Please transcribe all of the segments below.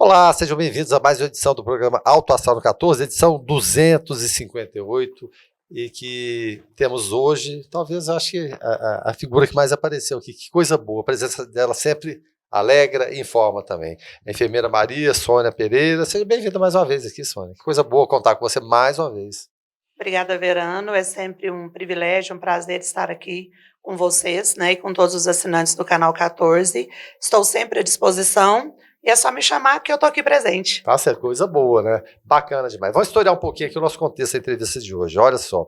Olá, sejam bem-vindos a mais uma edição do programa Alto Astral 14, edição 258, e que temos hoje, talvez eu acho que a figura que mais apareceu aqui. Que coisa boa, a presença dela sempre alegra e informa também. A enfermeira Maria Sônia Pereira, seja bem-vinda mais uma vez aqui, Sônia. Que coisa boa contar com você mais uma vez. Obrigada, Verano, é sempre um privilégio, um prazer estar aqui com vocês, né, e com todos os assinantes do Canal 14. Estou sempre à disposição. E é só me chamar que eu estou aqui presente. Tá certo, coisa boa, né? Bacana demais. Vamos historiar um pouquinho aqui o nosso contexto da entrevista de hoje. Olha só.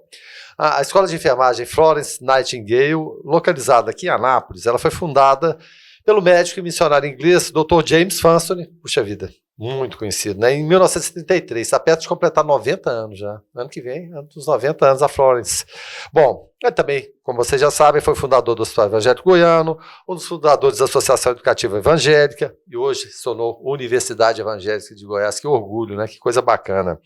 A Escola de Enfermagem Florence Nightingale, localizada aqui em Anápolis, ela foi fundada pelo médico e missionário inglês Dr. James Funston, puxa vida, muito conhecido, né? Em 1933, está perto de completar 90 anos já. Ano que vem, ano dos 90 anos, a Florence. Bom, ele também, como vocês já sabem, foi fundador do Hospital Evangélico Goiano, um dos fundadores da Associação Educativa Evangélica, e hoje se tornou Universidade Evangélica de Goiás. Que orgulho, né? Que coisa bacana.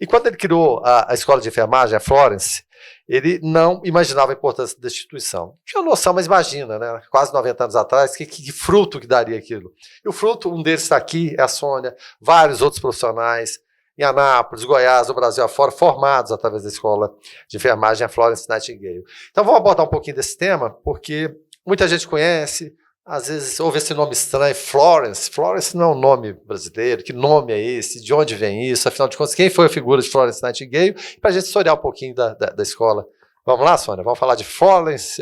E quando ele criou a Escola de Enfermagem, a Florence, ele não imaginava a importância da instituição. Tinha noção, mas imagina, né? Quase 90 anos atrás, que fruto que daria aquilo. E o fruto, um deles está aqui, é a Sônia, vários outros profissionais, em Anápolis, Goiás, no Brasil afora, formados através da Escola de Enfermagem, a Florence Nightingale. Então vamos abordar um pouquinho desse tema, porque muita gente conhece, às vezes ouve esse nome estranho, Florence. Florence não é um nome brasileiro, que nome é esse, de onde vem isso, afinal de contas, quem foi a figura de Florence Nightingale, para a gente historiar um pouquinho da escola. Vamos lá, Sônia, vamos falar de Florence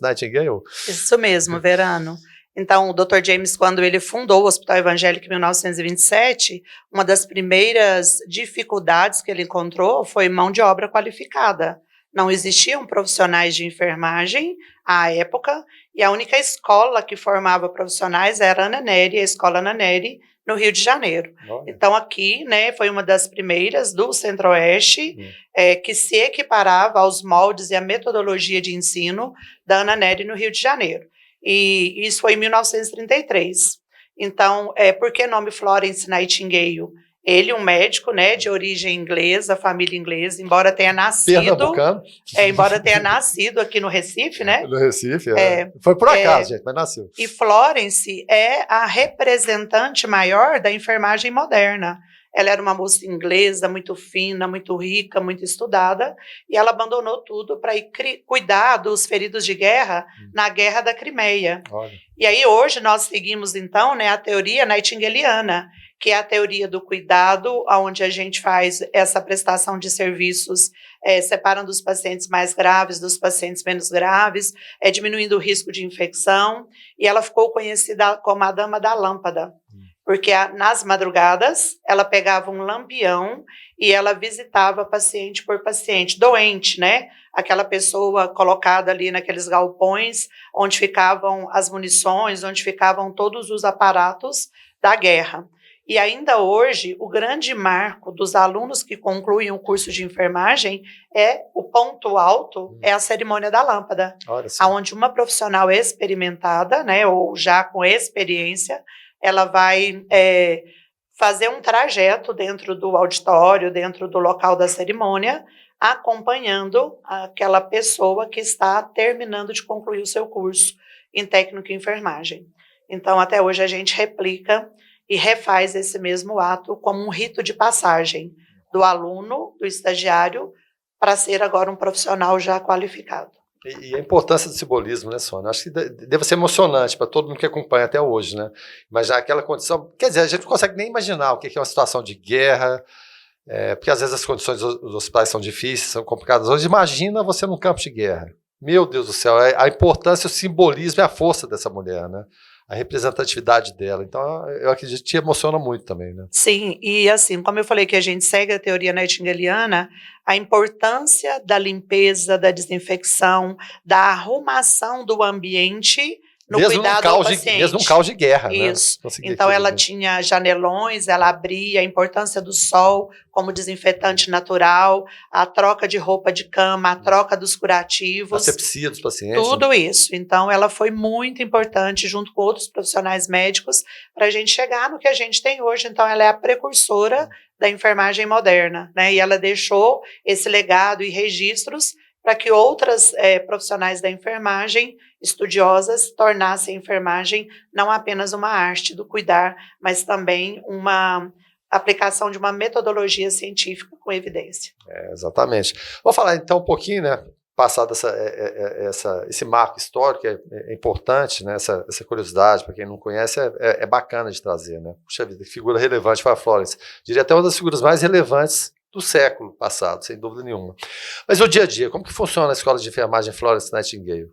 Nightingale? Isso mesmo, Verano. Então, o Dr. James, quando ele fundou o Hospital Evangélico em 1927, uma das primeiras dificuldades que ele encontrou foi mão de obra qualificada. Não existiam profissionais de enfermagem à época, e a única escola que formava profissionais era a Ana Nery, a Escola Ana Nery, no Rio de Janeiro. Olha. Então, aqui, né, foi uma das primeiras do Centro-Oeste que se equiparava aos moldes e à metodologia de ensino da Ana Nery no Rio de Janeiro. E isso foi em 1933. Então, por que nome Florence Nightingale? Ele, um médico, né, de origem inglesa, família inglesa, embora tenha nascido aqui no Recife, né? No Recife, foi por acaso, gente, mas nasceu. E Florence é a representante maior da enfermagem moderna. Ela era uma moça inglesa, muito fina, muito rica, muito estudada, e ela abandonou tudo para ir cuidar dos feridos de guerra na Guerra da Crimeia. Olha. E aí hoje nós seguimos, então, né, a teoria nightingaliana, que é a teoria do cuidado, onde a gente faz essa prestação de serviços, separando os pacientes mais graves dos pacientes menos graves, diminuindo o risco de infecção, e ela ficou conhecida como a Dama da Lâmpada, porque nas madrugadas ela pegava um lampião e ela visitava paciente por paciente, doente, né? Aquela pessoa colocada ali naqueles galpões onde ficavam as munições, onde ficavam todos os aparatos da guerra. E ainda hoje, o grande marco dos alunos que concluem o curso de enfermagem o ponto alto, é a cerimônia da lâmpada, onde uma profissional experimentada, né, ou já com experiência, ela vai fazer um trajeto dentro do auditório, dentro do local da cerimônia, acompanhando aquela pessoa que está terminando de concluir o seu curso em técnico em enfermagem. Então, até hoje, a gente replica e refaz esse mesmo ato como um rito de passagem do aluno, do estagiário, para ser agora um profissional já qualificado. E a importância do simbolismo, né, Sônia? Acho que deve ser emocionante para todo mundo que acompanha até hoje, né? Mas já aquela condição... Quer dizer, a gente não consegue nem imaginar o que é uma situação de guerra, porque às vezes as condições dos hospitais são difíceis, são complicadas. Hoje, imagina você num campo de guerra. Meu Deus do céu, a importância, o simbolismo e a força dessa mulher, né? A representatividade dela. Então, eu acredito que te emociona muito também, né? Sim, e assim, como eu falei que a gente segue a teoria nightingaliana, a importância da limpeza, da desinfecção, da arrumação do ambiente no cuidado do paciente. Mesmo num caos de guerra, Isso. né? Então, ela tinha janelões, ela abria, a importância do sol como desinfetante natural, a troca de roupa de cama, a troca dos curativos. Asepsia dos pacientes. Tudo isso. Então, ela foi muito importante, junto com outros profissionais médicos, para a gente chegar no que a gente tem hoje. Então, ela é a precursora da enfermagem moderna, né? E ela deixou esse legado e registros para que outras profissionais da enfermagem, estudiosas, tornassem a enfermagem não apenas uma arte do cuidar, mas também uma aplicação de uma metodologia científica com evidência. Exatamente. Vou falar então um pouquinho, né? Passado esse marco histórico é importante, né? Essa curiosidade, para quem não conhece, é bacana de trazer, né? Puxa vida, que figura relevante para a Florence. Diria até uma das figuras mais relevantes do século passado, sem dúvida nenhuma. Mas o dia a dia, como que funciona a Escola de Enfermagem Florence Nightingale?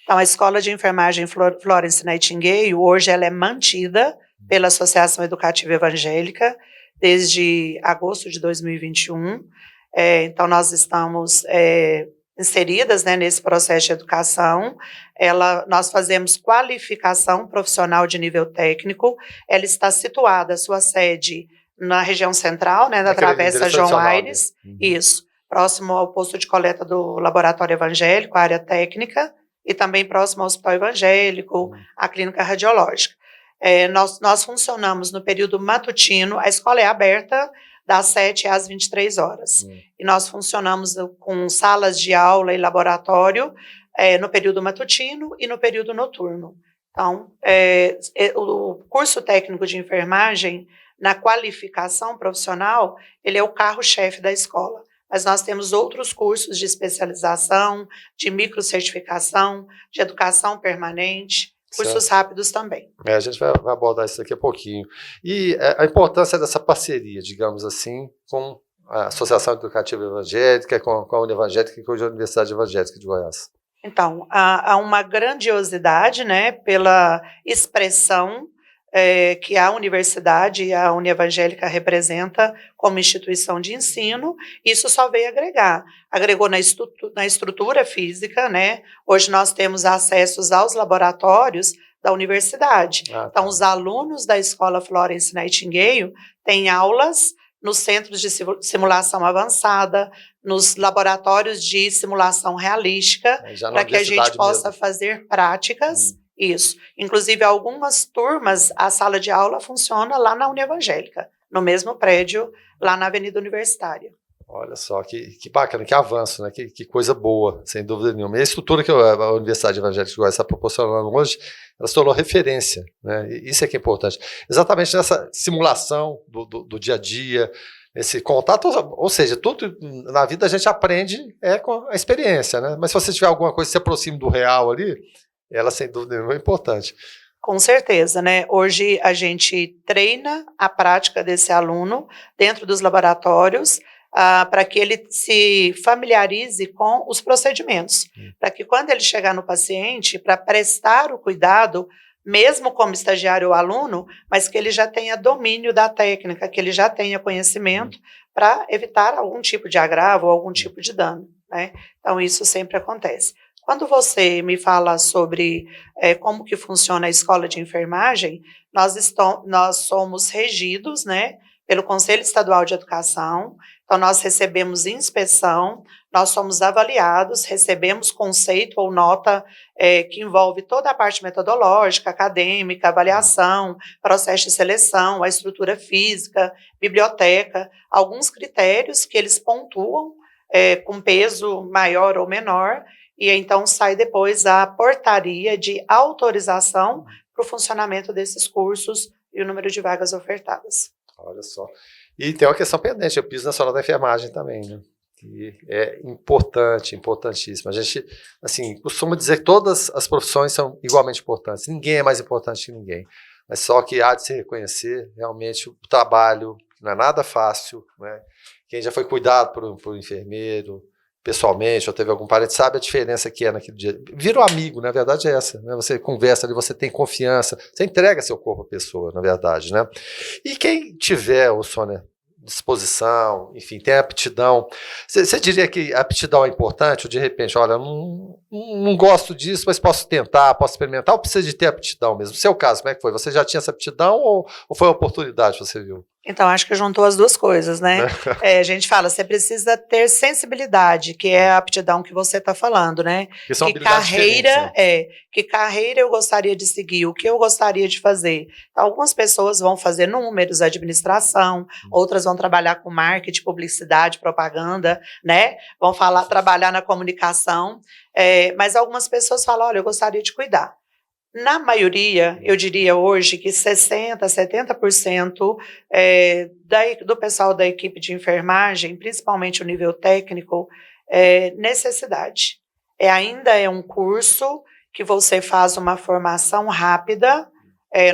Então, a Escola de Enfermagem Florence Nightingale, hoje ela é mantida pela Associação Educativa Evangélica desde agosto de 2021. Então, nós estamos inseridas, né, nesse processo de educação. Nós fazemos qualificação profissional de nível técnico. Ela está situada, a sua sede, na região central, né, na Travessa João Aires, isso, próximo ao posto de coleta do Laboratório Evangélico, a área técnica, e também próximo ao Hospital Evangélico, à Clínica Radiológica. Nós funcionamos no período matutino, a escola é aberta das 7 às 23 horas. E nós funcionamos com salas de aula e laboratório no período matutino e no período noturno. Então, o curso técnico de enfermagem, na qualificação profissional, ele é o carro-chefe da escola. Mas nós temos outros cursos de especialização, de microcertificação, de educação permanente, cursos rápidos também. A gente vai abordar isso daqui a pouquinho. E a importância dessa parceria, digamos assim, com a Associação Educativa Evangélica, com a Univangélica e com a Universidade Evangélica de Goiás. Então, há uma grandiosidade, né, pela expressão que a universidade e a Univangélica representa como instituição de ensino. Isso só veio agregar. Agregou na estrutura física, né? Hoje nós temos acessos aos laboratórios da universidade. Então, os alunos da Escola Florence Nightingale têm aulas nos centros de simulação avançada, nos laboratórios de simulação realística, para que a gente possa fazer práticas. Isso. Inclusive, algumas turmas, a sala de aula funciona lá na Univangélica, no mesmo prédio, lá na Avenida Universitária. Olha só, que bacana, que avanço, né? Que coisa boa, sem dúvida nenhuma. E a estrutura que a Universidade Evangélica de Goiás está proporcionando hoje, ela se tornou referência, né? E isso é que é importante. Exatamente nessa simulação do dia a dia, esse contato, ou seja, tudo na vida a gente aprende com a experiência, né? Mas se você tiver alguma coisa que se aproxime do real ali, ela, sem dúvida nenhuma, é importante. Com certeza, né? Hoje a gente treina a prática desse aluno dentro dos laboratórios para que ele se familiarize com os procedimentos, para que quando ele chegar no paciente, para prestar o cuidado, mesmo como estagiário ou aluno, mas que ele já tenha domínio da técnica, que ele já tenha conhecimento para evitar algum tipo de agravo ou algum tipo de dano, né? Então, isso sempre acontece. Quando você me fala sobre como que funciona a escola de enfermagem, nós somos regidos, né, pelo Conselho Estadual de Educação. Então, nós recebemos inspeção, nós somos avaliados, recebemos conceito ou nota que envolve toda a parte metodológica, acadêmica, avaliação, processo de seleção, a estrutura física, biblioteca, alguns critérios que eles pontuam com peso maior ou menor, e então sai depois a portaria de autorização para o funcionamento desses cursos e o número de vagas ofertadas. Olha só. E tem uma questão pendente, o piso nacional da enfermagem também, né? Que é importante, importantíssimo. A gente, assim, costuma dizer que todas as profissões são igualmente importantes. Ninguém é mais importante que ninguém. Mas só que há de se reconhecer realmente o trabalho, não é nada fácil, né? Quem já foi cuidado por um enfermeiro, pessoalmente, ou teve algum parente, sabe a diferença que é naquele dia. Vira um amigo, na verdade é essa, né? Você conversa ali, você tem confiança, você entrega seu corpo à pessoa, na verdade, né? E quem tiver, Sônia, disposição, enfim, tem aptidão, você diria que a aptidão é importante, ou de repente, olha, não gosto disso, mas posso tentar, posso experimentar, ou precisa de ter aptidão mesmo? No seu caso, como é que foi? Você já tinha essa aptidão ou foi uma oportunidade que você viu? Então, acho que juntou as duas coisas, né? A gente fala, você precisa ter sensibilidade, que é a aptidão que você está falando, né? Que são habilidades diferentes, né? Que carreira eu gostaria de seguir, o que eu gostaria de fazer. Então, algumas pessoas vão fazer números, administração, outras vão trabalhar com marketing, publicidade, propaganda, né? Vão trabalhar na comunicação, mas algumas pessoas falam, olha, eu gostaria de cuidar. Na maioria, eu diria hoje que 60%, 70% do pessoal da equipe de enfermagem, principalmente o nível técnico, é necessidade. Ainda é um curso que você faz uma formação rápida,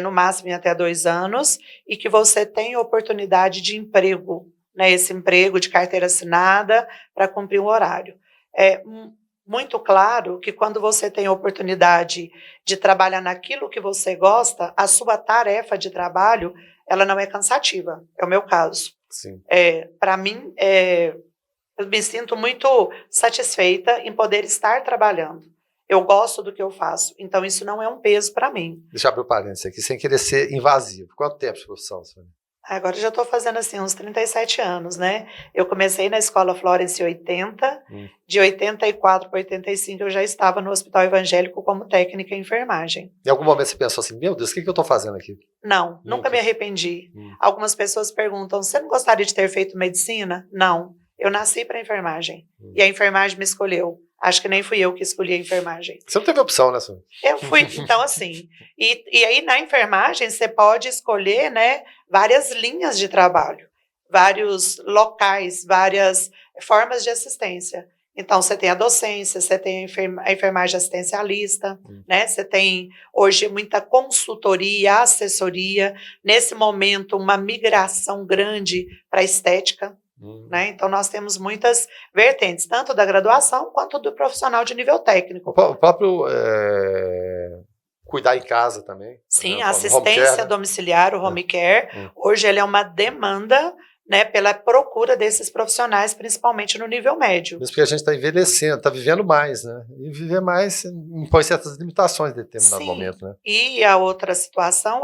no máximo em até 2 anos, e que você tem oportunidade de emprego, né, esse emprego de carteira assinada para cumprir um horário. Muito claro que quando você tem a oportunidade de trabalhar naquilo que você gosta, a sua tarefa de trabalho, ela não é cansativa. É o meu caso. Sim. Para mim, eu me sinto muito satisfeita em poder estar trabalhando. Eu gosto do que eu faço, então isso não é um peso para mim. Deixa eu abrir o parênteses aqui, sem querer ser invasivo. Quanto tempo de profissão, Sônia? Agora eu já estou fazendo assim uns 37 anos, né? Eu comecei na Escola Florence em 80, de 84 para 85 eu já estava no Hospital Evangélico como técnica em enfermagem. Em algum momento você pensou assim, meu Deus, o que eu estou fazendo aqui? Não, nunca me arrependi. Algumas pessoas perguntam, você não gostaria de ter feito medicina? Não, eu nasci para enfermagem e a enfermagem me escolheu. Acho que nem fui eu que escolhi a enfermagem. Você não teve opção, né, Sônia? Eu fui, então assim, e aí na enfermagem você pode escolher, né, várias linhas de trabalho, vários locais, várias formas de assistência. Então você tem a docência, você tem a enfermagem assistencialista, né, você tem hoje muita consultoria, assessoria, nesse momento uma migração grande para a estética. Né? Então, nós temos muitas vertentes, tanto da graduação quanto do profissional de nível técnico. O próprio cuidar em casa também. Sim, né? a assistência care, domiciliar, o home care, hoje ele é uma demanda, né, pela procura desses profissionais, principalmente no nível médio. Mesmo porque a gente está envelhecendo, está vivendo mais, né? E viver mais impõe certas limitações em determinado momento, né? E a outra situação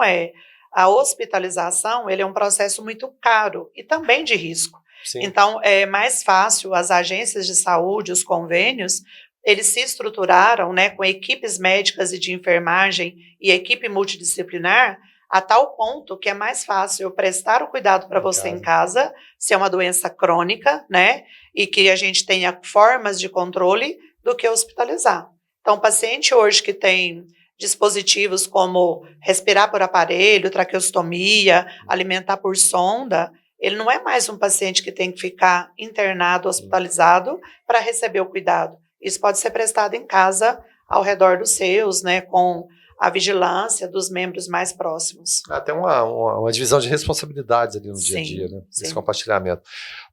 a hospitalização, ele é um processo muito caro e também de risco. Sim. Então, é mais fácil as agências de saúde, os convênios, eles se estruturaram, né, com equipes médicas e de enfermagem e equipe multidisciplinar, a tal ponto que é mais fácil eu prestar o cuidado para você em casa, se é uma doença crônica, né, e que a gente tenha formas de controle, do que hospitalizar. Então, o paciente hoje que tem dispositivos como respirar por aparelho, traqueostomia, alimentar por sonda, ele não é mais um paciente que tem que ficar internado, hospitalizado, para receber o cuidado. Isso pode ser prestado em casa, ao redor dos seus, né, com a vigilância dos membros mais próximos. Tem uma divisão de responsabilidades ali no dia a dia, né? Esse compartilhamento.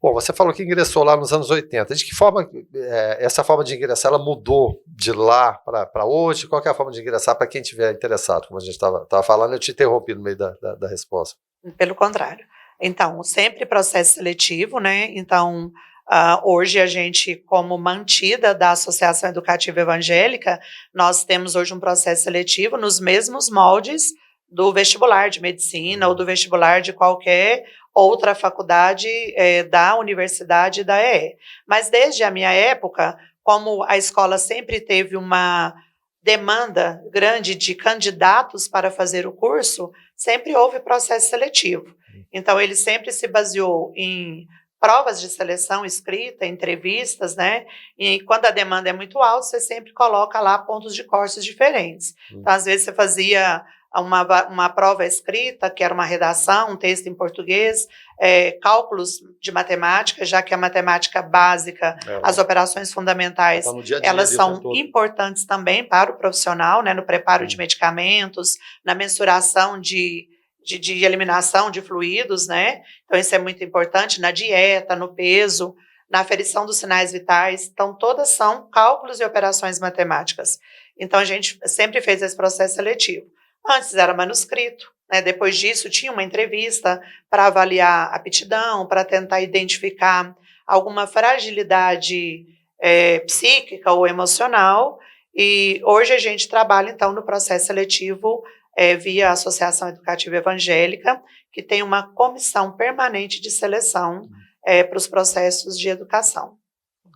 Bom, você falou que ingressou lá nos anos 80. De que forma essa forma de ingressar, ela mudou de lá para hoje? Qual que é a forma de ingressar para quem estiver interessado? Como a gente estava falando, eu te interrompi no meio da resposta. Pelo contrário. Então, sempre processo seletivo, né? Então, hoje a gente, como mantida da Associação Educativa Evangélica, nós temos hoje um processo seletivo nos mesmos moldes do vestibular de medicina ou do vestibular de qualquer outra faculdade da universidade e da EE. Mas desde a minha época, como a escola sempre teve uma demanda grande de candidatos para fazer o curso, sempre houve processo seletivo. Então, ele sempre se baseou em provas de seleção escrita, entrevistas, né? E quando a demanda é muito alta, você sempre coloca lá pontos de cortes diferentes. Então, às vezes, você fazia uma prova escrita, que era uma redação, um texto em português, cálculos de matemática, já que a matemática básica, as operações fundamentais, dia -dia, elas são importantes também para o profissional, né? No preparo de medicamentos, na mensuração de eliminação de fluidos, né? Então, isso é muito importante na dieta, no peso, na aferição dos sinais vitais. Então, todas são cálculos e operações matemáticas. Então, a gente sempre fez esse processo seletivo. Antes era manuscrito, né? Depois disso, tinha uma entrevista para avaliar a aptidão, para tentar identificar alguma fragilidade psíquica ou emocional. E hoje a gente trabalha, então, no processo seletivo via Associação Educativa Evangélica, que tem uma comissão permanente de seleção para os processos de educação.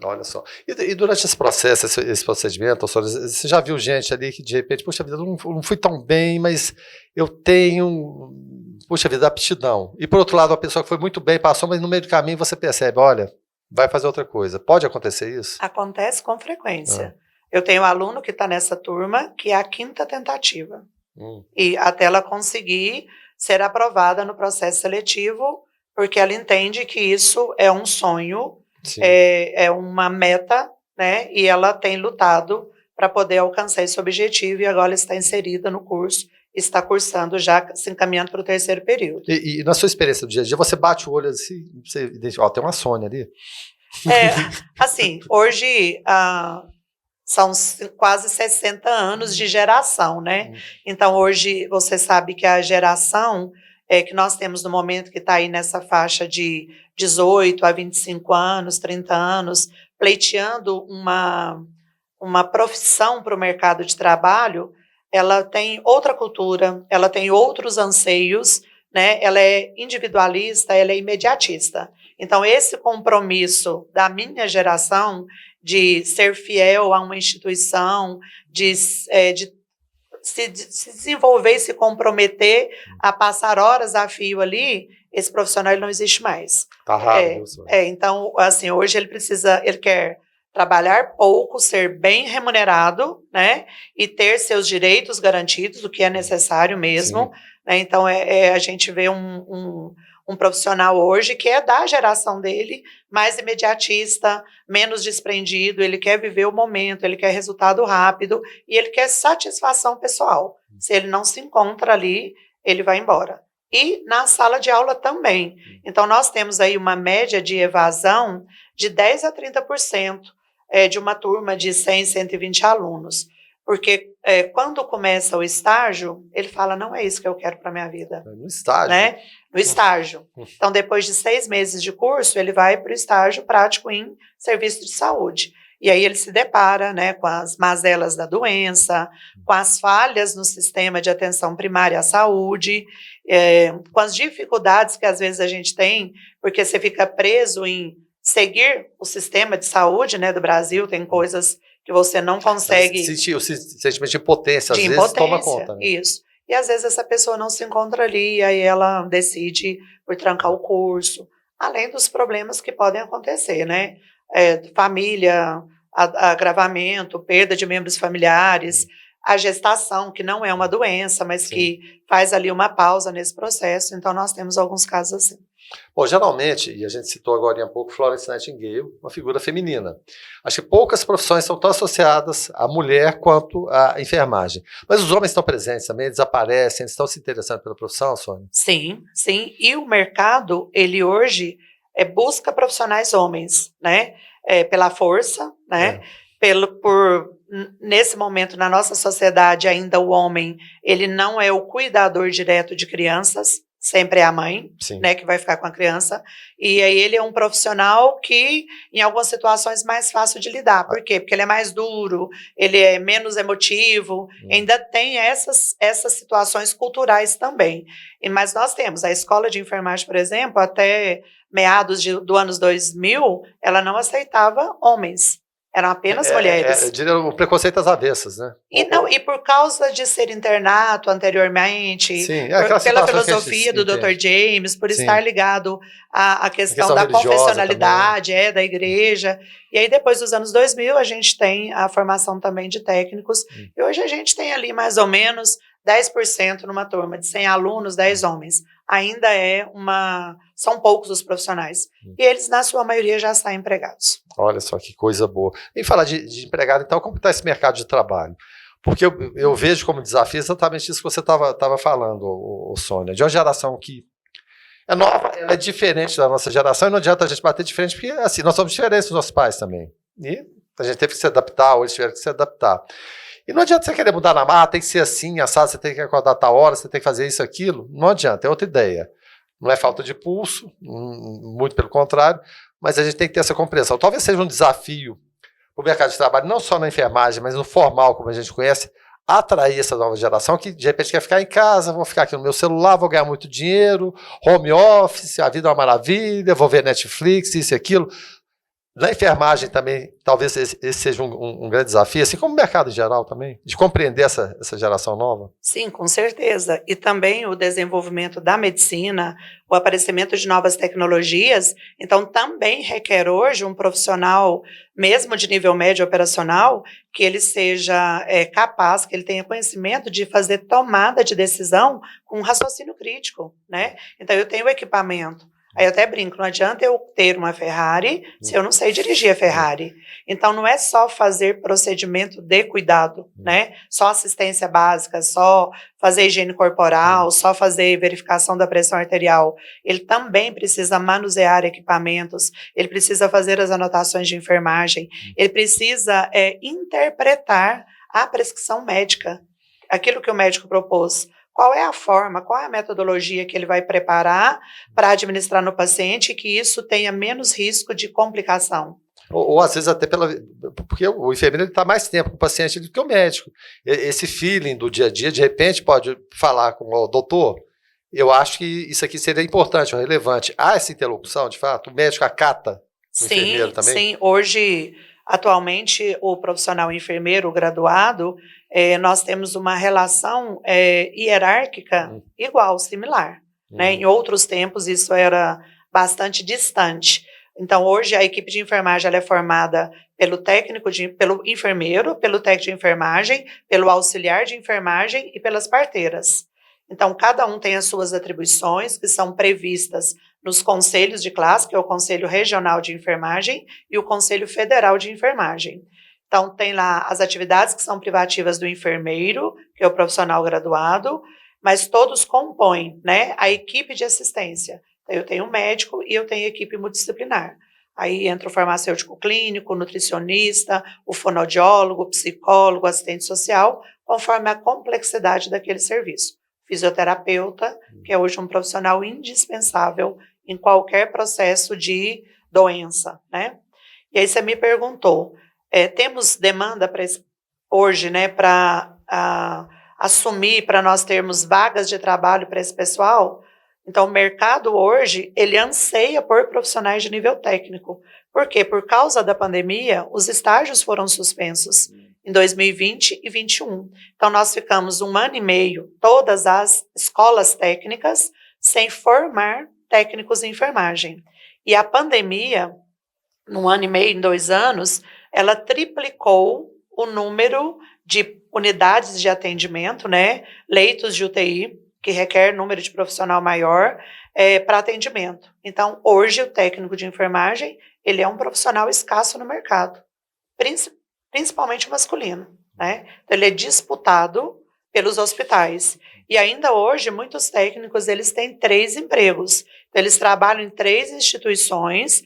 Olha só. E durante esse processo, esse procedimento, você já viu gente ali que de repente, puxa vida, eu não fui tão bem, mas eu tenho, puxa vida, aptidão. E por outro lado, a pessoa que foi muito bem, passou, mas no meio do caminho você percebe, olha, vai fazer outra coisa. Pode acontecer isso? Acontece com frequência. Eu tenho um aluno que está nessa turma, que é a 5ª tentativa. E até ela conseguir ser aprovada no processo seletivo, porque ela entende que isso é um sonho, é uma meta, né? E ela tem lutado para poder alcançar esse objetivo e agora está inserida no curso, está cursando já, se encaminhando para o 3º período. E na sua experiência do dia a dia, você bate o olho assim, você identifica, ó, tem uma Sônia ali. Assim, hoje são quase 60 anos de geração, né? Então hoje você sabe que a geração que nós temos no momento que está aí nessa faixa de 18 a 25 anos, 30 anos, pleiteando uma profissão para o mercado de trabalho, ela tem outra cultura, ela tem outros anseios, né? Ela é individualista, ela é imediatista. Então, esse compromisso da minha geração de ser fiel a uma instituição, de se desenvolver e se comprometer a passar horas a fio ali, esse profissional ele não existe mais. Tá raro, então, assim, hoje ele quer trabalhar pouco, ser bem remunerado, né, e ter seus direitos garantidos, o que é necessário mesmo, né? Então, a gente vê um profissional hoje que é da geração dele, mais imediatista, menos desprendido, ele quer viver o momento, ele quer resultado rápido e ele quer satisfação pessoal. Se ele não se encontra ali, ele vai embora. E na sala de aula também. Então, nós temos aí uma média de evasão de 10% a 30% de uma turma de 100, 120 alunos. Porque quando começa o estágio, ele fala, não é isso que eu quero para a minha vida. No estágio? Né? No estágio. Então, depois de 6 meses de curso, ele vai para o estágio prático em serviço de saúde. E aí ele se depara, né, com as mazelas da doença, com as falhas no sistema de atenção primária à saúde, com as dificuldades que às vezes a gente tem, porque você fica preso em seguir o sistema de saúde, né, do Brasil, tem coisas que você não consegue... O sentimento de impotência, às vezes, toma conta. Né? Isso. E às vezes essa pessoa não se encontra ali, e aí ela decide por trancar o curso, além dos problemas que podem acontecer, né? Família, agravamento, perda de membros familiares, a gestação, que não é uma doença, mas que faz ali uma pausa nesse processo. Então, nós temos alguns casos assim. Bom, geralmente, e a gente citou agora há pouco Florence Nightingale, uma figura feminina. Acho que poucas profissões são tão associadas à mulher quanto à enfermagem. Mas os homens estão presentes também, eles aparecem, eles estão se interessando pela profissão, Sônia? Sim, sim. E o mercado, ele hoje busca profissionais homens, né? Pela força, né? Nesse momento, na nossa sociedade, ainda o homem, ele não é o cuidador direto de crianças, sempre é a mãe, né, que vai ficar com a criança, e aí ele é um profissional que, em algumas situações, é mais fácil de lidar. Por quê? Porque ele é mais duro, ele é menos emotivo, ainda tem essas situações culturais também. Mas nós temos a escola de enfermagem, por exemplo, até meados do anos 2000, ela não aceitava homens. Eram apenas mulheres. Eu diria o preconceito às avessas, né? E por causa de ser internato anteriormente, pela filosofia do Dr. James, por estar ligado à questão da confessionalidade, da igreja. E aí, depois dos anos 2000, a gente tem a formação também de técnicos. E hoje a gente tem ali mais ou menos 10% numa turma de 100 alunos, 10 homens. Ainda são poucos os profissionais. E eles, na sua maioria, já saem empregados. Olha só que coisa boa. E falar de empregado, então, como está esse mercado de trabalho? Porque eu vejo como desafio exatamente isso que você estava falando, Sônia, de uma geração que é nova, ela é diferente da nossa geração, e não adianta a gente bater de frente, porque assim, nós somos diferentes dos nossos pais também. E a gente teve que se adaptar, ou eles tiveram que se adaptar. E não adianta você querer mudar na marra, tem que ser assim, assado, você tem que acordar a tal hora, você tem que fazer isso, aquilo. Não adianta, é outra ideia. Não é falta de pulso, muito pelo contrário, mas a gente tem que ter essa compreensão. Talvez seja um desafio para o mercado de trabalho, não só na enfermagem, mas no formal, como a gente conhece, atrair essa nova geração que de repente quer ficar em casa, vou ficar aqui no meu celular, vou ganhar muito dinheiro, home office, a vida é uma maravilha, vou ver Netflix, isso e aquilo. Na enfermagem também, talvez esse seja um grande desafio, assim como o mercado em geral também, de compreender essa geração nova. Sim, com certeza. E também o desenvolvimento da medicina, o aparecimento de novas tecnologias, então também requer hoje um profissional, mesmo de nível médio operacional, que ele seja capaz, que ele tenha conhecimento de fazer tomada de decisão com um raciocínio crítico, né? Então eu tenho o equipamento. Aí eu até brinco, não adianta eu ter uma Ferrari se eu não sei dirigir a Ferrari. Então não é só fazer procedimento de cuidado, né? Só assistência básica, só fazer higiene corporal, só fazer verificação da pressão arterial. Ele também precisa manusear equipamentos, ele precisa fazer as anotações de enfermagem, ele precisa interpretar a prescrição médica, aquilo que o médico propôs. Qual é a forma, qual é a metodologia que ele vai preparar para administrar no paciente que isso tenha menos risco de complicação? Ou às vezes até porque o enfermeiro está mais tempo com o paciente do que o médico. Esse feeling do dia a dia, de repente, pode falar com o doutor, eu acho que isso aqui seria importante, ou relevante. Há essa interlocução, de fato? O médico acata o enfermeiro também? Sim. Hoje, atualmente, o profissional enfermeiro graduado, nós temos uma relação hierárquica igual, similar. Né? Em outros tempos, isso era bastante distante. Então, hoje, a equipe de enfermagem ela é formada pelo enfermeiro, pelo técnico de enfermagem, pelo auxiliar de enfermagem e pelas parteiras. Então, cada um tem as suas atribuições, que são previstas nos conselhos de classe, que é o Conselho Regional de Enfermagem e o Conselho Federal de Enfermagem. Então, tem lá as atividades que são privativas do enfermeiro, que é o profissional graduado, mas todos compõem, né, a equipe de assistência. Então, eu tenho um médico e eu tenho equipe multidisciplinar. Aí entra o farmacêutico clínico, o nutricionista, o fonoaudiólogo, o psicólogo, o assistente social, conforme a complexidade daquele serviço. Fisioterapeuta, que é hoje um profissional indispensável em qualquer processo de doença, né? E aí você me perguntou, temos demanda hoje, né, para assumir, para nós termos vagas de trabalho para esse pessoal? Então, o mercado hoje, ele anseia por profissionais de nível técnico. Por quê? Por causa da pandemia, os estágios foram suspensos em 2020 e 2021. Então, nós ficamos 1 ano e meio, todas as escolas técnicas, sem formar técnicos em enfermagem. E a pandemia, num ano e meio, em 2 anos, ela triplicou o número de unidades de atendimento, né, leitos de UTI, que requer número de profissional maior para atendimento. Então, hoje, o técnico de enfermagem, ele é um profissional escasso no mercado, principalmente masculino, né? Então, ele é disputado pelos hospitais. E ainda hoje, muitos técnicos, eles têm 3 empregos. Então, eles trabalham em 3 instituições,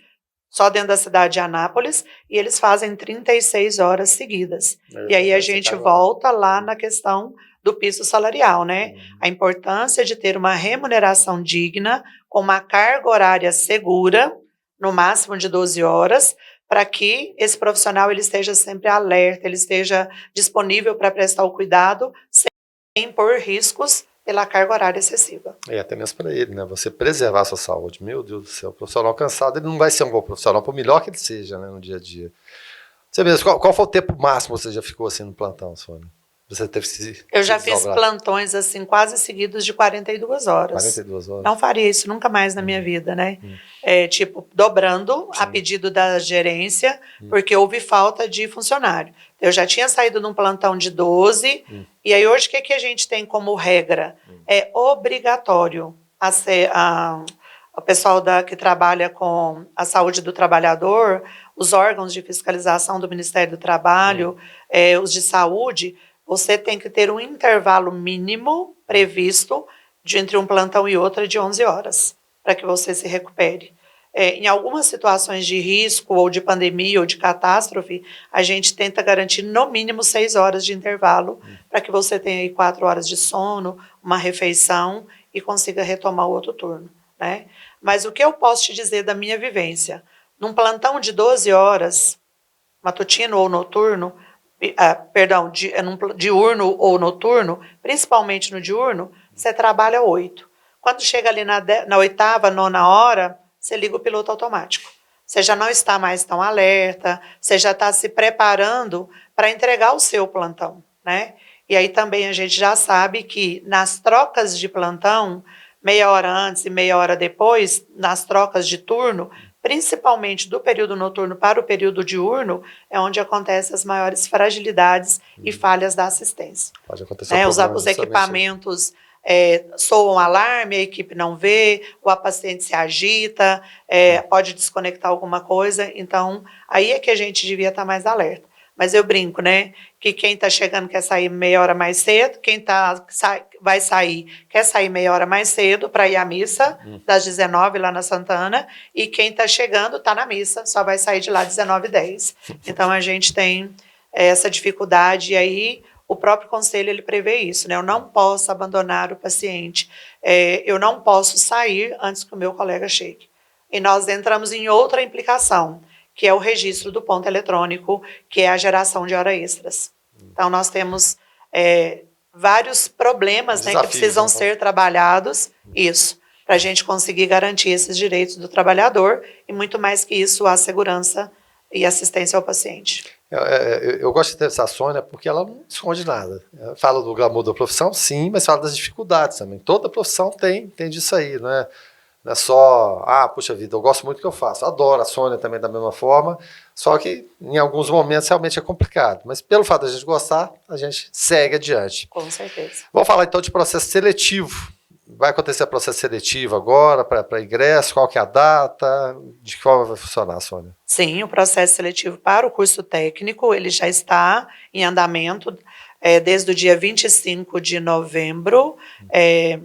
só dentro da cidade de Anápolis, e eles fazem 36 horas seguidas. E aí a gente volta lá na questão do piso salarial, né? A importância de ter uma remuneração digna, com uma carga horária segura, no máximo de 12 horas, para que esse profissional ele esteja sempre alerta, ele esteja disponível para prestar o cuidado, sem impor riscos pela carga horária excessiva. Até mesmo para ele, né? Você preservar a sua saúde. Meu Deus do céu, o profissional cansado, ele não vai ser um bom profissional, por melhor que ele seja, né, no dia a dia. Você mesmo, qual foi o tempo máximo que você já ficou assim no plantão, Sônia? Você teve que Eu já fiz plantões assim, quase seguidos de 42 horas. 42 horas. Não faria isso nunca mais na minha vida, né? Tipo, dobrando a pedido da gerência, porque houve falta de funcionário. Eu já tinha saído num plantão de 12, e aí hoje o que a gente tem como regra? É obrigatório o pessoal que trabalha com a saúde do trabalhador, os órgãos de fiscalização do Ministério do Trabalho, os de saúde, você tem que ter um intervalo mínimo previsto entre um plantão e outro de 11 horas, para que você se recupere. Em algumas situações de risco, ou de pandemia, ou de catástrofe, a gente tenta garantir no mínimo 6 horas de intervalo, para que você tenha aí 4 horas de sono, uma refeição, e consiga retomar o outro turno, né? Mas o que eu posso te dizer da minha vivência? Num plantão de 12 horas, matutino ou noturno, perdão, diurno ou noturno, principalmente no diurno, você trabalha 8. Quando chega ali na 8ª, 9ª hora, você liga o piloto automático. Você já não está mais tão alerta, você já está se preparando para entregar o seu plantão, né? E aí também a gente já sabe que nas trocas de plantão, meia hora antes e meia hora depois, nas trocas de turno, principalmente do período noturno para o período diurno, é onde acontecem as maiores fragilidades e falhas da assistência. Pode acontecer Os equipamentos soam alarme, a equipe não vê, ou a paciente se agita, pode desconectar alguma coisa, então aí é que a gente devia estar mais alerta. Mas eu brinco, né, que quem está chegando quer sair meia hora mais cedo, quem vai sair quer sair meia hora mais cedo para ir à missa das 19 lá na Santana, e quem está chegando está na missa, só vai sair de lá 19h10. Então a gente tem essa dificuldade, e aí o próprio conselho ele prevê isso, né? Eu não posso abandonar o paciente, eu não posso sair antes que o meu colega chegue. E nós entramos em outra implicação, que é o registro do ponto eletrônico, que é a geração de horas extras. Então, nós temos vários problemas, né, que precisam ser trabalhados, isso, para a gente conseguir garantir esses direitos do trabalhador, e muito mais que isso, a segurança e assistência ao paciente. Eu gosto de entrevistar a Sônia porque ela não esconde nada. Ela fala do glamour da profissão, sim, mas fala das dificuldades também. Toda profissão tem disso aí, não é? Não é só, puxa vida, eu gosto muito do que eu faço. Adoro a Sônia também da mesma forma, só que em alguns momentos realmente é complicado. Mas pelo fato de a gente gostar, a gente segue adiante. Com certeza. Vamos falar então de processo seletivo. Vai acontecer processo seletivo agora para ingresso? Qual que é a data? De que forma vai funcionar, Sônia? Sim, o processo seletivo para o curso técnico, ele já está em andamento desde o dia 25 de novembro.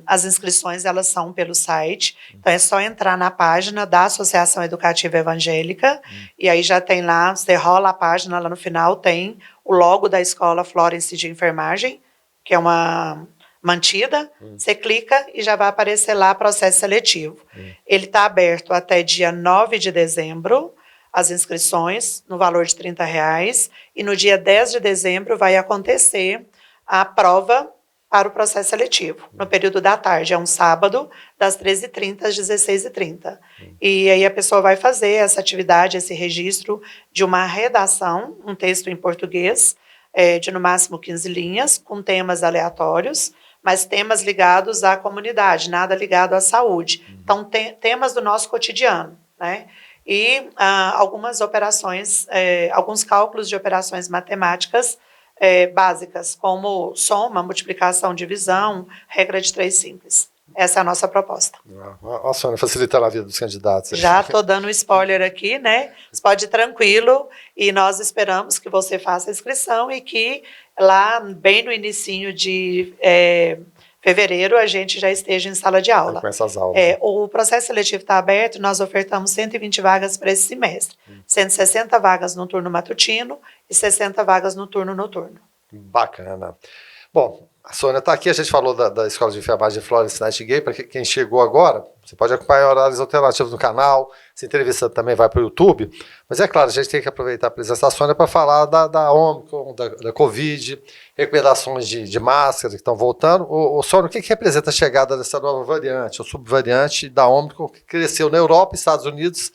As inscrições, elas são pelo site, então é só entrar na página da Associação Educativa Evangélica, e aí já tem lá, você rola a página, lá no final tem o logo da Escola Florence de Enfermagem, que é uma mantida, você clica e já vai aparecer lá processo seletivo. Ele está aberto até dia 9 de dezembro, as inscrições no valor de R$30, e no dia 10 de dezembro vai acontecer a prova para o processo seletivo, no período da tarde, é um sábado, das 13h30 às 16h30. E aí a pessoa vai fazer essa atividade, esse registro de uma redação, um texto em português, de no máximo 15 linhas, com temas aleatórios, mas temas ligados à comunidade, nada ligado à saúde. Então, temas do nosso cotidiano, né? E algumas operações, alguns cálculos de operações matemáticas básicas, como soma, multiplicação, divisão, regra de 3 simples. Essa é a nossa proposta. Olha, Sônia, facilitar a vida dos candidatos. Já estou dando um spoiler aqui, né? Você pode ir tranquilo, e nós esperamos que você faça a inscrição e que lá, bem no inicinho de fevereiro, a gente já esteja em sala de aula. Com essas aulas. O processo seletivo está aberto, nós ofertamos 120 vagas para esse semestre, 160 vagas no turno matutino e 60 vagas no turno noturno. Bacana. Bom, a Sônia está aqui, a gente falou da Escola de Enfermagem de Florence Nightingale. Para quem chegou agora, você pode acompanhar horários alternativos no canal, essa entrevista também vai para o YouTube, mas é claro, a gente tem que aproveitar a presença da Sônia para falar da Ômicron, da Covid, recomendações de máscaras que estão voltando. Sônia, o que representa a chegada dessa nova variante, ou subvariante da Ômicron, que cresceu na Europa, Estados Unidos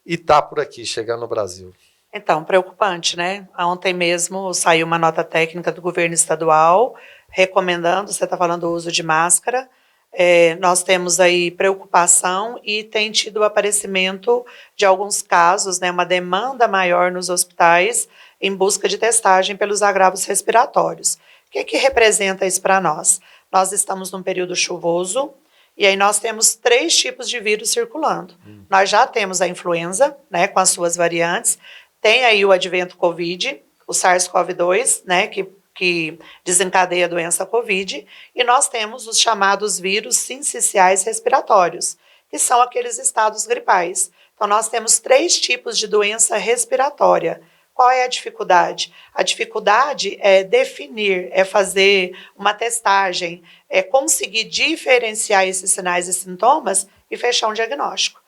e está por aqui, chegando no Brasil? Então, preocupante, né? Ontem mesmo saiu uma nota técnica do governo estadual recomendando, você está falando do uso de máscara. Nós temos aí preocupação e tem tido o aparecimento de alguns casos, né, uma demanda maior nos hospitais em busca de testagem pelos agravos respiratórios. O que representa isso para nós? Nós estamos num período chuvoso, e aí nós temos 3 tipos de vírus circulando. Nós já temos a influenza, né, com as suas variantes, tem aí o advento Covid, o SARS-CoV-2, né, que desencadeia a doença Covid, e nós temos os chamados vírus sinciciais respiratórios, que são aqueles estados gripais. Então, nós temos 3 tipos de doença respiratória. Qual é a dificuldade? A dificuldade é definir, é fazer uma testagem, é conseguir diferenciar esses sinais e sintomas e fechar um diagnóstico.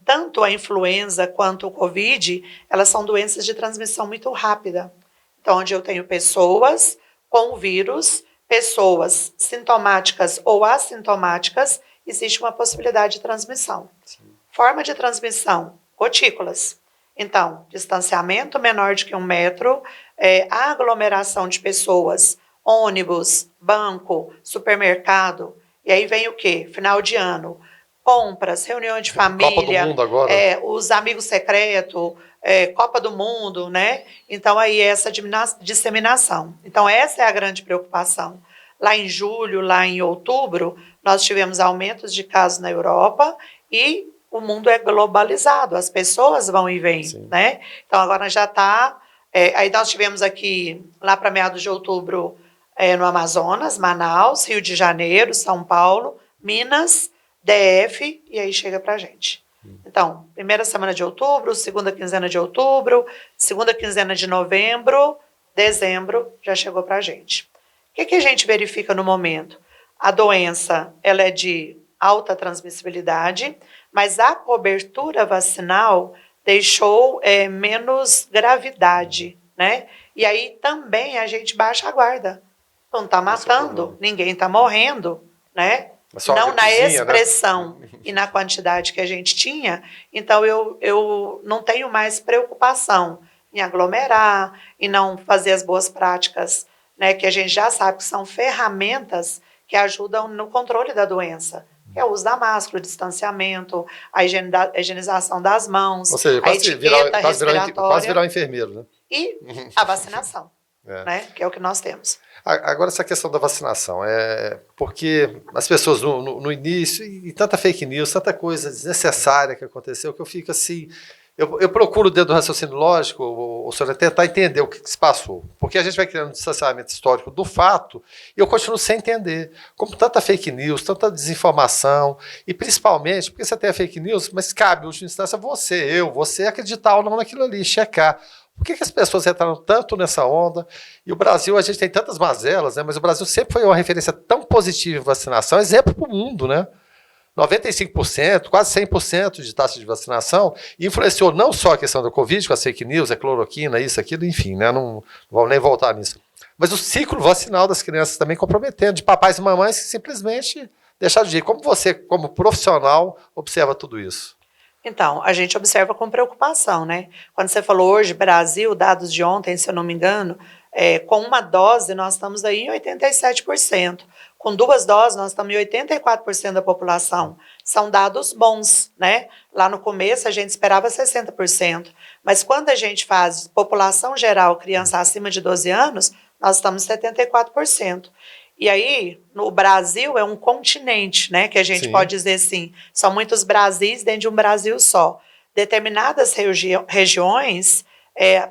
Tanto a influenza quanto o Covid, elas são doenças de transmissão muito rápida. Então, onde eu tenho pessoas com o vírus, pessoas sintomáticas ou assintomáticas, existe uma possibilidade de transmissão. Sim. Forma de transmissão, gotículas. Então, distanciamento menor de que 1 metro, aglomeração de pessoas, ônibus, banco, supermercado. E aí vem o quê? Final de ano, compras, reunião de família. Copa do Mundo agora. Os amigos secretos, Copa do Mundo, né? Então, aí essa disseminação. Então, essa é a grande preocupação. Lá em julho, lá em outubro, nós tivemos aumentos de casos na Europa e o mundo é globalizado, as pessoas vão e vêm, né? Então, agora já está... aí nós tivemos aqui, lá para meados de outubro, no Amazonas, Manaus, Rio de Janeiro, São Paulo, Minas, DF, e aí chega para a gente. Então, primeira semana de outubro, segunda quinzena de outubro, segunda quinzena de novembro, dezembro, já chegou para a gente. O que a gente verifica no momento? A doença, ela é de alta transmissibilidade, mas a cobertura vacinal deixou menos gravidade, né? E aí também a gente baixa a guarda. Não está matando, ninguém está morrendo, né? Não na expressão, né? E na quantidade que a gente tinha. Então, eu não tenho mais preocupação em aglomerar, em não fazer as boas práticas, né, que a gente já sabe que são ferramentas que ajudam no controle da doença. Que é o uso da máscara, o distanciamento, a higienização das mãos, ou seja, a etiqueta respiratória. Quase virar um enfermeiro, né? E a vacinação, né, que é o que nós temos. Agora, essa questão da vacinação, porque as pessoas no início, e tanta fake news, tanta coisa desnecessária que aconteceu, que eu fico assim... Eu procuro, dentro do raciocínio lógico, o senhor, tentar entender o que se passou. Porque a gente vai criando um distanciamento histórico do fato e eu continuo sem entender. Como tanta fake news, tanta desinformação, e principalmente, porque você tem a fake news, mas cabe, em última instância, você acreditar ou não naquilo ali, checar. Por que as pessoas entraram tanto nessa onda? E o Brasil, a gente tem tantas mazelas, né? Mas o Brasil sempre foi uma referência tão positiva em vacinação, exemplo para o mundo, né? 95%, quase 100% de taxa de vacinação, influenciou não só a questão da Covid, com a fake news, a cloroquina, isso, aquilo, enfim, né? Não vou nem voltar nisso. Mas o ciclo vacinal das crianças também comprometendo, de papais e mamães que simplesmente deixaram de ir. Como você, como profissional, observa tudo isso? Então, a gente observa com preocupação, né? Quando você falou hoje, Brasil, dados de ontem, se eu não me engano, com uma dose nós estamos aí em 87%. Com 2 doses, nós estamos em 84% da população. São dados bons, né? Lá no começo, a gente esperava 60%. Mas quando a gente faz população geral, criança acima de 12 anos, nós estamos em 74%. E aí, no Brasil, é um continente, né? Que a gente pode dizer assim, são muitos Brasis dentro de um Brasil só. Determinadas regiões...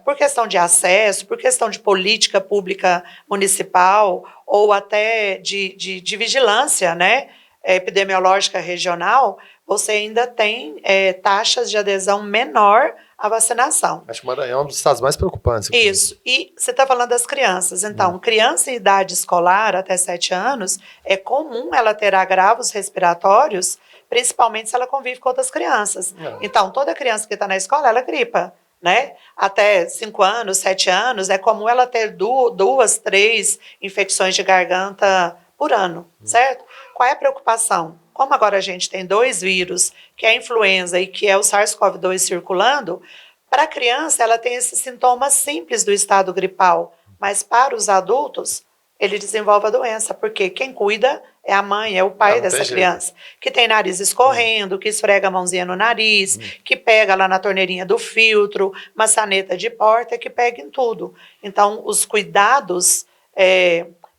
por questão de acesso, por questão de política pública municipal ou até de vigilância, né, epidemiológica regional, você ainda tem taxas de adesão menor à vacinação. Acho que o Maranhão é um dos estados mais preocupantes. Isso. E você está falando das crianças. Então, criança em idade escolar, até 7 anos, é comum ela ter agravos respiratórios, principalmente se ela convive com outras crianças. Então, toda criança que está na escola, ela gripa. Né? Até 5 anos, 7 anos, é comum ela ter 2, 3 infecções de garganta por ano, certo? Qual é a preocupação? Como agora a gente tem 2 vírus, que é a influenza e que é o SARS-CoV-2 circulando, para a criança ela tem esses sintomas simples do estado gripal, mas para os adultos ele desenvolve a doença, porque quem cuida é a mãe, é o pai dessa criança, que tem nariz escorrendo, que esfrega a mãozinha no nariz, que pega lá na torneirinha do filtro, maçaneta de porta, que pega em tudo. Então, os cuidados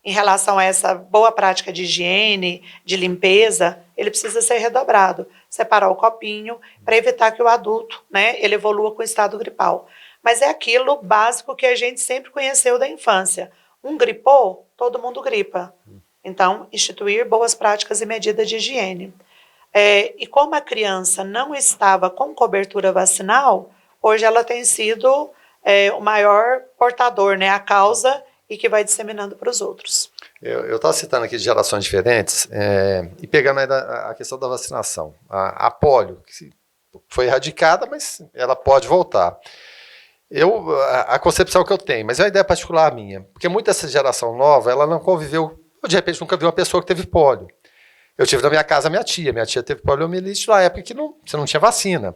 em relação a essa boa prática de higiene, de limpeza, ele precisa ser redobrado. Separar o copinho para evitar que o adulto, né, ele evolua com o estado gripal. Mas é aquilo básico que a gente sempre conheceu da infância. Um gripou, todo mundo gripa. Então, instituir boas práticas e medidas de higiene. E como a criança não estava com cobertura vacinal, hoje ela tem sido o maior portador, né, a causa, e que vai disseminando para os outros. Eu estava citando aqui de gerações diferentes, e pegando ainda a questão da vacinação. A polio, que foi erradicada, mas ela pode voltar. a concepção que eu tenho, mas é uma ideia particular minha, porque muita dessa geração nova, ela não conviveu, ou de repente nunca viu uma pessoa que teve pólio. Eu tive na minha casa minha tia teve poliomielite na época que você não tinha vacina.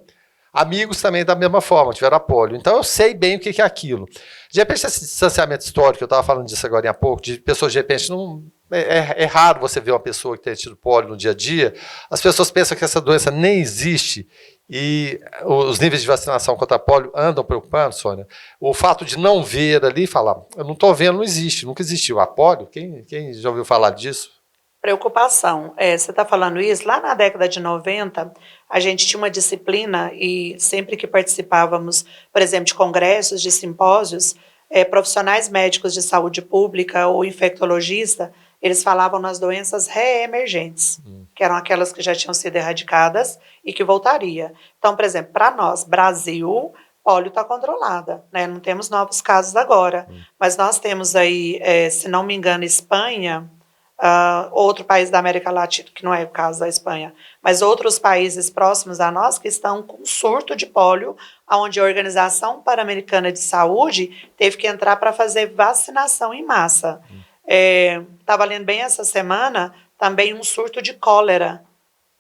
Amigos também da mesma forma, tiveram pólio. Então eu sei bem o que é aquilo. De repente esse distanciamento histórico, eu estava falando disso agora há pouco, de pessoas de repente não... É raro você ver uma pessoa que tenha tido pólio no dia a dia. As pessoas pensam que essa doença nem existe e os níveis de vacinação contra a pólio andam preocupando, Sônia. O fato de não ver ali e falar, eu não estou vendo, não existe, nunca existiu. A pólio, quem já ouviu falar disso? Preocupação. Você está falando isso? Lá na década de 90, a gente tinha uma disciplina e sempre que participávamos, por exemplo, de congressos, de simpósios, profissionais médicos de saúde pública ou infectologista, eles falavam nas doenças reemergentes, que eram aquelas que já tinham sido erradicadas e que voltaria. Então, por exemplo, para nós, Brasil, pólio está controlada, né? Não temos novos casos agora, mas nós temos aí, se não me engano, Espanha, outro país da América Latina, que não é o caso da Espanha, mas outros países próximos a nós que estão com surto de pólio, onde a Organização Pan-Americana de Saúde teve que entrar para fazer vacinação em massa. Estava lendo bem essa semana também um surto de cólera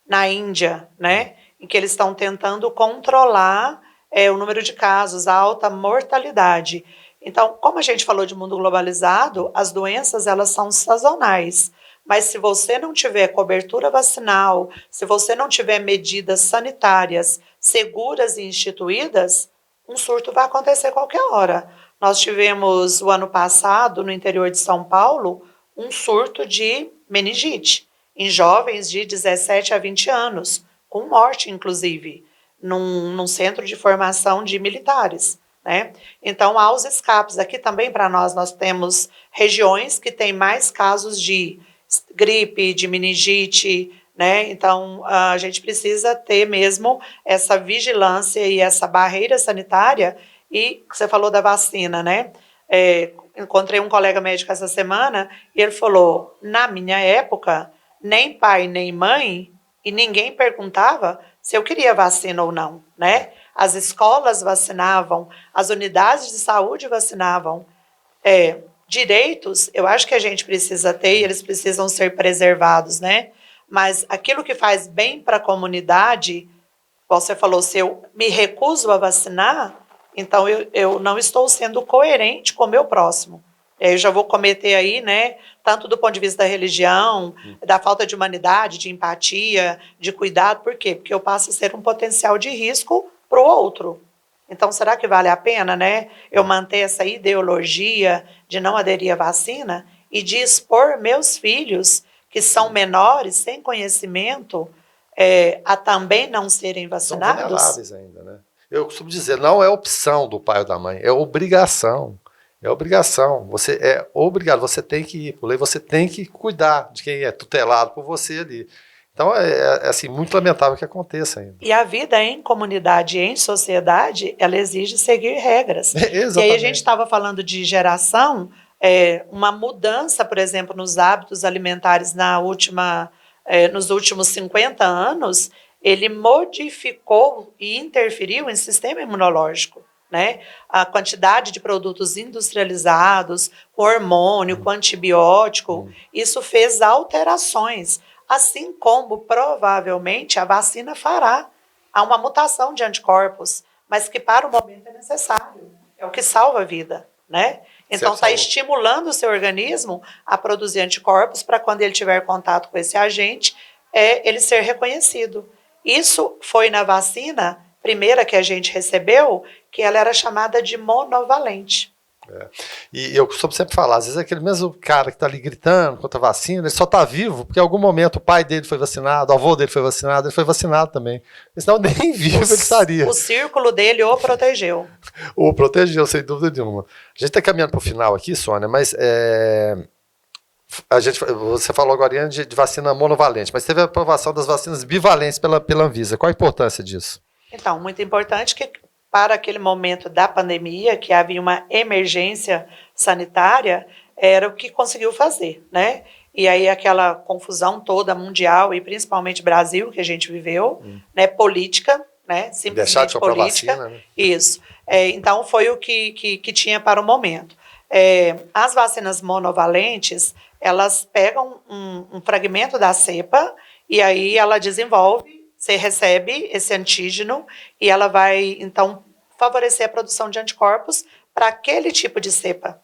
na Índia, né, em que eles estão tentando controlar o número de casos, a alta mortalidade. Então, como a gente falou de mundo globalizado, as doenças elas são sazonais, mas se você não tiver cobertura vacinal, se você não tiver medidas sanitárias seguras e instituídas, um surto vai acontecer a qualquer hora. Nós tivemos, o ano passado, no interior de São Paulo, um surto de meningite, em jovens de 17 a 20 anos, com morte, inclusive, num centro de formação de militares, né? Então, há os escapes. Aqui também, para nós temos regiões que têm mais casos de gripe, de meningite, né? Então, a gente precisa ter mesmo essa vigilância e essa barreira sanitária. E você falou da vacina, né? Encontrei um colega médico essa semana e ele falou, na minha época, nem pai nem mãe e ninguém perguntava se eu queria vacina ou não, né? As escolas vacinavam, as unidades de saúde vacinavam. Direitos, eu acho que a gente precisa ter e eles precisam ser preservados, né? Mas aquilo que faz bem para a comunidade, você falou, se eu me recuso a vacinar, então eu não estou sendo coerente com o meu próximo. Eu já vou cometer aí, né, tanto do ponto de vista da religião, da falta de humanidade, de empatia, de cuidado. Por quê? Porque eu passo a ser um potencial de risco para o outro. Então, será que vale a pena, né, eu manter essa ideologia de não aderir à vacina e de expor meus filhos, que são menores, sem conhecimento, a também não serem vacinados? São vulneráveis ainda, né? Eu costumo dizer, não é opção do pai ou da mãe, é obrigação. É obrigação. Você é obrigado, você tem que ir por lei, você tem que cuidar de quem é tutelado por você ali. Então, assim, muito lamentável que aconteça ainda. E a vida em comunidade, em sociedade, ela exige seguir regras. Exatamente. E aí a gente estava falando de geração, uma mudança, por exemplo, nos hábitos alimentares nos últimos 50 anos, ele modificou e interferiu em sistema imunológico, né? A quantidade de produtos industrializados, com hormônio, com antibiótico, isso fez alterações. Assim como, provavelmente, a vacina fará. Há uma mutação de anticorpos, mas que para o momento é necessário. É o que salva a vida, né? Então, está estimulando o seu organismo a produzir anticorpos para quando ele tiver contato com esse agente, ele ser reconhecido. Isso foi na vacina primeira que a gente recebeu, que ela era chamada de monovalente. E eu costumo sempre falar, às vezes aquele mesmo cara que está ali gritando contra a vacina, ele só está vivo porque em algum momento o pai dele foi vacinado, o avô dele foi vacinado, ele foi vacinado também. Senão nem vivo ele estaria. O círculo dele o protegeu. O protegeu, sem dúvida nenhuma. A gente está caminhando para o final aqui, Sônia, mas você falou agora de vacina monovalente, mas teve a aprovação das vacinas bivalentes pela Anvisa. Qual a importância disso? Então, muito importante que para aquele momento da pandemia, que havia uma emergência sanitária, era o que conseguiu fazer, né? E aí aquela confusão toda mundial, e principalmente Brasil, que a gente viveu, né, política, né? Deixar de Simplesmente comprar política. vacina, né? Isso. Então, foi o que tinha para o momento. As vacinas monovalentes, elas pegam um fragmento da cepa e aí ela desenvolve, você recebe esse antígeno e ela vai, então, favorecer a produção de anticorpos para aquele tipo de cepa,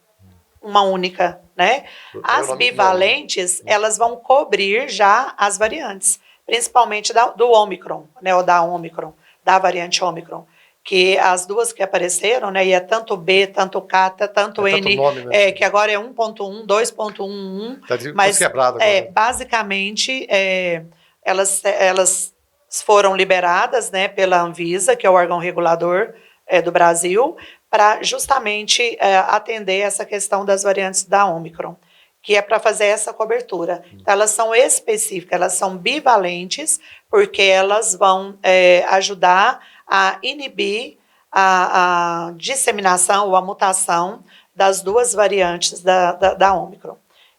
uma única, né? As bivalentes, elas vão cobrir já as variantes, principalmente do Ômicron, né, ou da Ômicron, da variante Ômicron, que as duas que apareceram, né, e é tanto B, tanto K, tanto N, tanto nome, né? que agora é 1.1, 2.11, Tá mas quebrado agora. basicamente elas foram liberadas, né, pela Anvisa, que é o órgão regulador do Brasil, para justamente atender essa questão das variantes da Ômicron, que é para fazer essa cobertura. Então, elas são específicas, elas são bivalentes, porque elas vão ajudar a inibir a disseminação ou a mutação das duas variantes da Ômicron.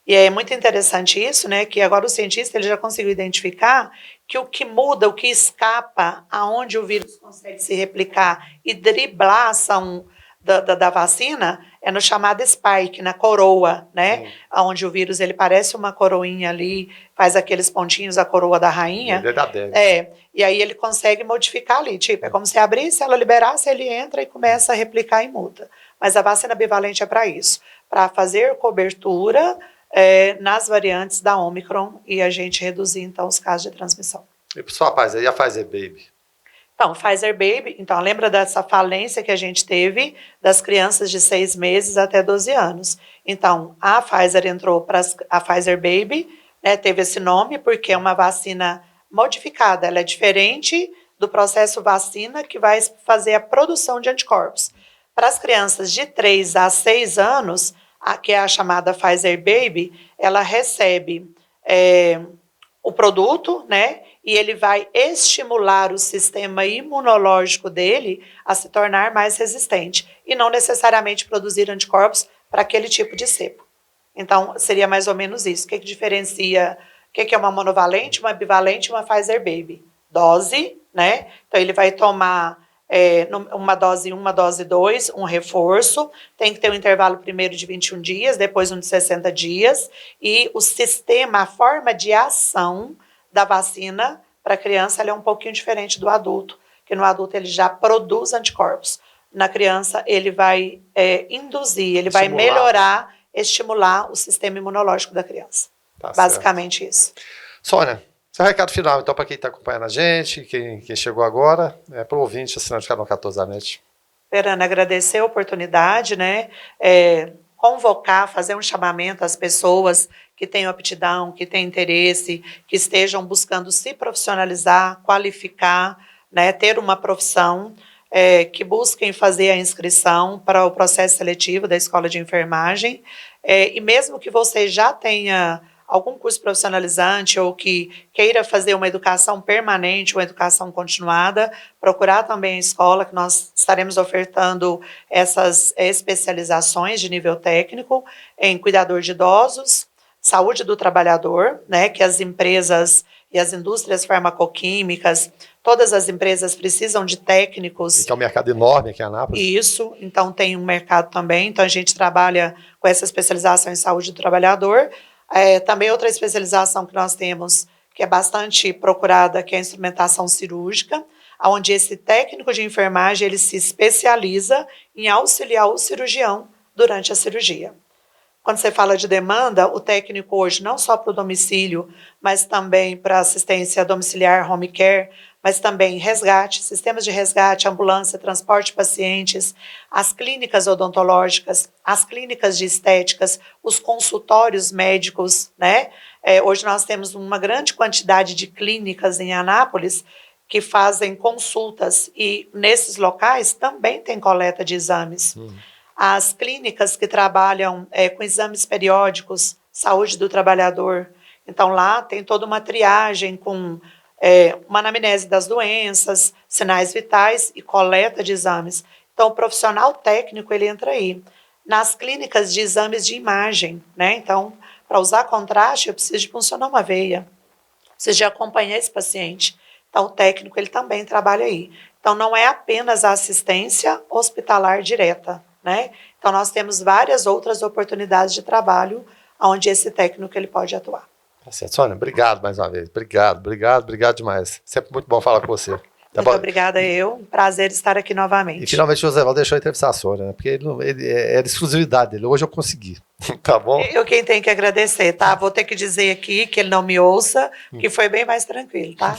E é muito interessante isso, né, que agora o cientista ele já conseguiu identificar que o que muda, o que escapa, aonde o vírus consegue se replicar e driblar a ação da vacina, é no chamado spike, na coroa, né? Sim. Onde o vírus ele parece uma coroinha ali, faz aqueles pontinhos, a coroa da rainha. E aí ele consegue modificar ali, tipo, é como se abrisse, ela liberasse, ele entra e começa a replicar e muta. Mas a vacina bivalente é para isso, para fazer cobertura nas variantes da Ômicron e a gente reduzir, então, os casos de transmissão. E só a Pfizer, e a Pfizer Baby? Então, Pfizer Baby, então, lembra dessa falência que a gente teve das crianças de 6 meses até 12 anos. Então, a Pfizer entrou para a Pfizer Baby, né, teve esse nome porque é uma vacina modificada, ela é diferente do processo vacina que vai fazer a produção de anticorpos. Para as crianças de 3 a 6 anos, que é a chamada Pfizer Baby, ela recebe o produto, né? E ele vai estimular o sistema imunológico dele a se tornar mais resistente e não necessariamente produzir anticorpos para aquele tipo de cepa. Então, seria mais ou menos isso. O que diferencia, o que é uma monovalente, uma bivalente e uma Pfizer Baby? Dose, né? Então, ele vai tomar uma dose 1, uma dose 2, um reforço, tem que ter um intervalo primeiro de 21 dias, depois um de 60 dias, e o sistema, a forma de ação da vacina para a criança ela é um pouquinho diferente do adulto, que no adulto ele já produz anticorpos. Na criança ele vai induzir, ele vai melhorar, estimular o sistema imunológico da criança. Tá basicamente certo. Isso. Sônia, seu recado final, então, para quem está acompanhando a gente, quem chegou agora, para o ouvinte assinante do Canal 14 da NET. Verana, agradecer a oportunidade, né? Convocar, fazer um chamamento às pessoas que têm aptidão, que têm interesse, que estejam buscando se profissionalizar, qualificar, né? Ter uma profissão, que busquem fazer a inscrição para o processo seletivo da Escola de Enfermagem. E mesmo que você já tenha algum curso profissionalizante ou que queira fazer uma educação permanente, uma educação continuada, procurar também a escola, que nós estaremos ofertando essas especializações de nível técnico em cuidador de idosos, saúde do trabalhador, né, que as empresas e as indústrias farmacoquímicas, todas as empresas precisam de técnicos. Então, é um mercado enorme aqui em Anápolis. Isso, então tem um mercado também, então a gente trabalha com essa especialização em saúde do trabalhador. Também outra especialização que nós temos, que é bastante procurada, que é a instrumentação cirúrgica, onde esse técnico de enfermagem ele se especializa em auxiliar o cirurgião durante a cirurgia. Quando você fala de demanda, o técnico hoje, não só para o domicílio, mas também para assistência domiciliar, home care, mas também resgate, sistemas de resgate, ambulância, transporte de pacientes, as clínicas odontológicas, as clínicas de estéticas, os consultórios médicos, né? Hoje nós temos uma grande quantidade de clínicas em Anápolis que fazem consultas e nesses locais também tem coleta de exames. As clínicas que trabalham com exames periódicos, saúde do trabalhador, então lá tem toda uma triagem com uma anamnese das doenças, sinais vitais e coleta de exames. Então, o profissional técnico, ele entra aí. Nas clínicas de exames de imagem, né? Então, para usar contraste, eu preciso de funcionar uma veia, preciso de acompanhar esse paciente. Então, o técnico, ele também trabalha aí. Então, não é apenas a assistência hospitalar direta, né? Então, nós temos várias outras oportunidades de trabalho onde esse técnico ele pode atuar. Tá certo. Sônia, obrigado mais uma vez. Obrigado demais. Sempre muito bom falar com você. Tá Muito bom? obrigada, um prazer estar aqui E novamente. finalmente o José Val deixou eu entrevistar a Sônia, né? Porque era exclusividade dele. Hoje eu consegui. Tá bom? Eu quem tenho que agradecer, tá? Vou ter que dizer aqui que ele não me ouça, que foi bem mais tranquilo, tá?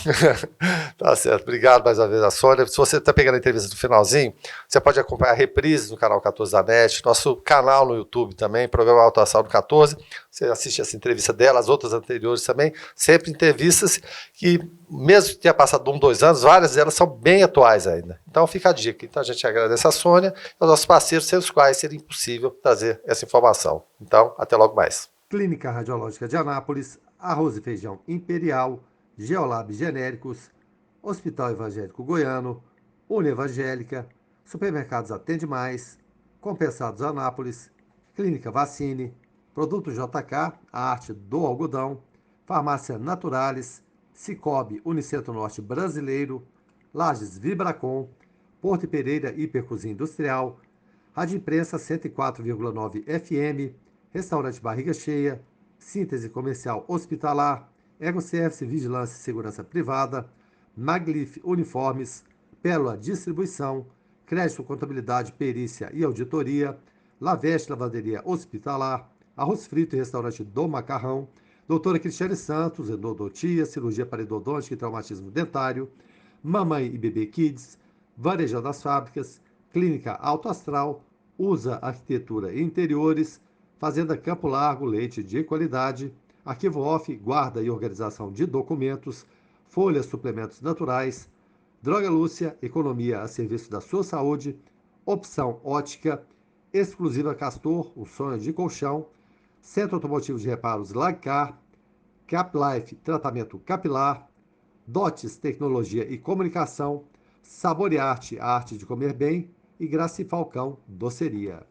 Tá certo. Obrigado mais uma vez a Sônia. Se você está pegando a entrevista do finalzinho, você pode acompanhar a reprise no canal 14 da NET, nosso canal no YouTube também, programa Autoação do 14. Você assiste essa entrevista dela, as outras anteriores também, sempre entrevistas que, mesmo que tenha passado 1, 2 anos, várias delas são bem atuais ainda. Então fica a dica. Então a gente agradece a Sônia e aos nossos parceiros, sem os quais seria impossível trazer essa informação. Então, até logo mais. Clínica Radiológica de Anápolis, Arroz e Feijão Imperial, Geolab Genéricos, Hospital Evangélico Goiano, Evangélica, Supermercados Atende Mais, Compensados Anápolis, Clínica Vacine, Produto JK, a arte do algodão, Farmácia Naturalis, Cicobi Unicentro Norte Brasileiro, Lages Vibracom, Porto Pereira Hipercozinha Industrial, Rádio Imprensa 104,9 FM, Restaurante Barriga Cheia, Síntese Comercial Hospitalar, EgoService Vigilância e Segurança Privada, Maglif Uniformes, Pérola Distribuição, Crédito Contabilidade Perícia e Auditoria, Laveste Lavanderia Hospitalar, Arroz Frito e Restaurante do Macarrão, Doutora Cristiane Santos, Endodontia, Cirurgia Parodontística e Traumatismo Dentário, Mamãe e Bebê Kids, Varejão das Fábricas, Clínica Alto Astral, Usa Arquitetura e Interiores, Fazenda Campo Largo, leite de qualidade, Arquivo Off, guarda e organização de documentos, Folhas Suplementos Naturais, Droga Lúcia, economia a serviço da sua saúde, Opção Ótica, Exclusiva Castor, o sonho de colchão, Centro Automotivo de Reparos Lagcar, CapLife, tratamento capilar, Dotes, tecnologia e comunicação, Saborearte, a arte de comer bem, e Graci Falcão, doceria.